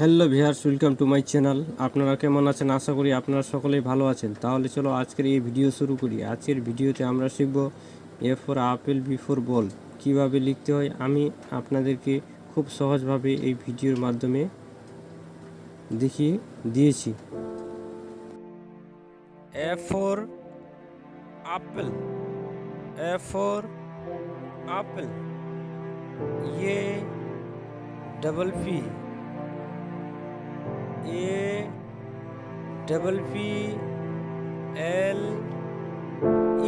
Hello viewers, welcome to my channel. আপনারা কেমন আছেন? আশা করি আপনারা সকলেই ভালো আছেন। তাহলে চলো আজকের এই ভিডিও শুরু করি। আজকের ভিডিওতে আমরা শিখব A for apple, B for ball কীভাবে লিখতে হয়। আমি আপনাদেরকে খুব সহজভাবে এই ভিডিওর মাধ্যমে দেখিয়ে দিয়েছি। A for apple, A for apple, A double P, A double P L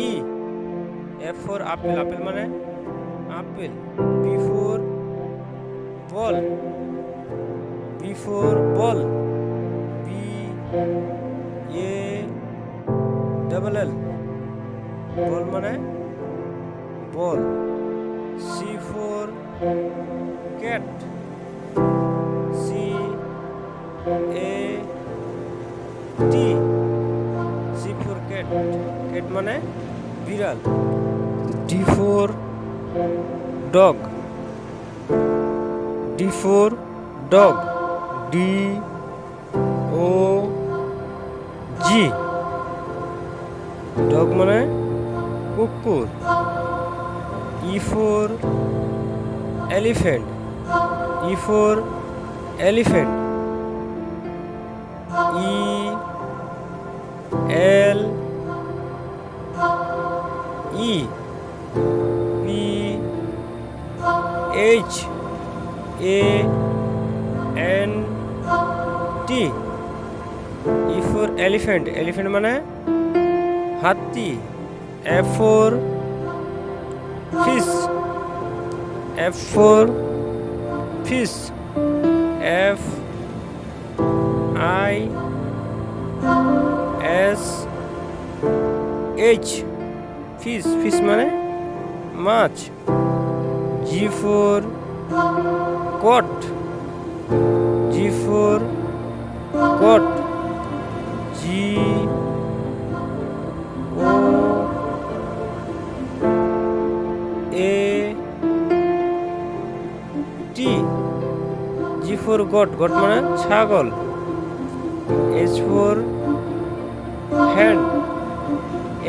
E. F for apple, apple মানে apple. B for ball, B for ball, B A double L, ball মানে ball. C for cat, C A T, C for cat, cat মানে বিড়াল। D for dog, D for dog, D O G, dog মানে কুকুর। E for elephant, E for elephant, E L E, P H A N T. E for elephant, elephant মানে হাতি। F for fish, F for fish, F I S H, fish, fish মানে মাছ। G for goat, G for goat, G O A T, G for goat, goat মানে ছাগল। H for hen,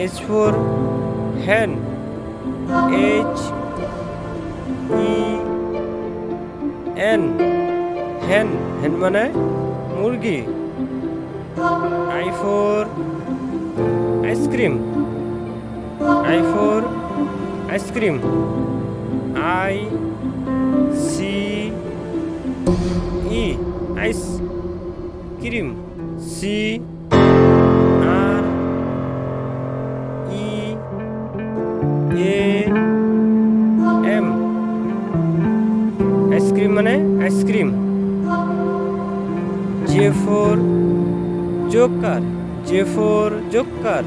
H for hen, H E N, hen, hen মানে মুরগি। I for ice cream, I for ice cream, I C E, ice cream, C R E A M, ice cream মানে ice cream. J for joker, J for joker,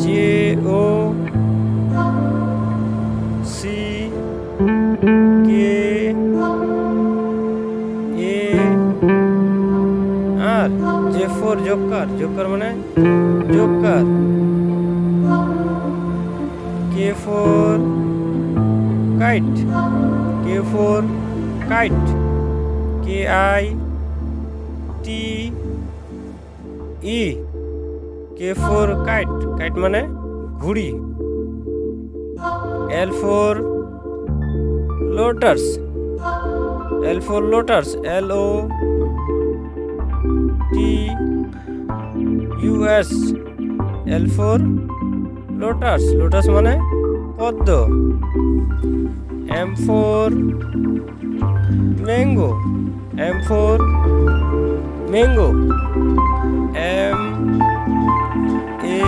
J O C K A R, J for joker, joker মানে joker. K for kite, K for kite, K I T E, K for kite, kite মানে ঘুড়ি। L for lotus, L for lotus, L O T U S, L for lotus, lotus মানে পদ্ম। M for mango, M for mango, M A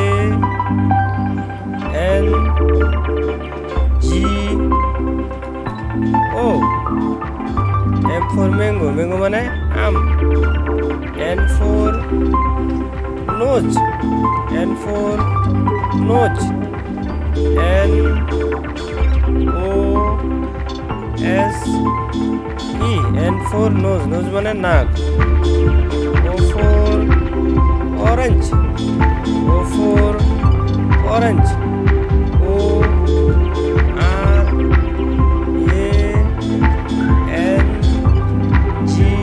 N G O, M for mango, mango মানে আম। N for nose, N for nose, N O S E, N for nose, nose মানে নাক। O for orange, O for orange, O R A N G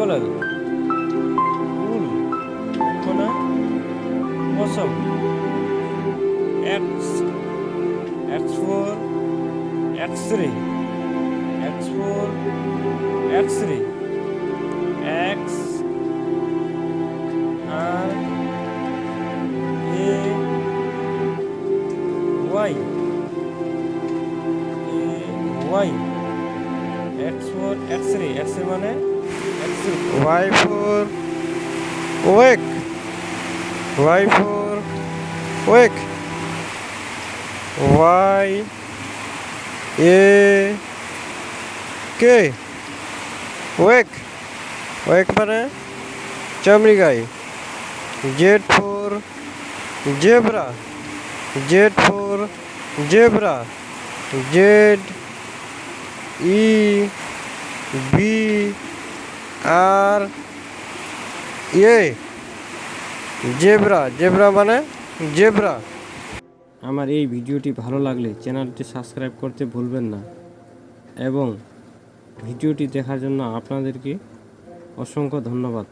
animal wool মানে পশম X for X-ray X for X-ray X R A Y A Y X for X-ray X-ray মানে X-ray Y for wake. Y for wake. Y A K wake. Wake মানে চামড়ি গাই। Z for zebra. Z for zebra. Z E B R A zebra. Zebra মানে zebra. আমার এই ভিডিওটি ভালো লাগলে চ্যানেলটি subscribe করতে ভুলবেন না এবং ভিডিওটি দেখার জন্য আপনাদেরকে অসংখ্য ধন্যবাদ।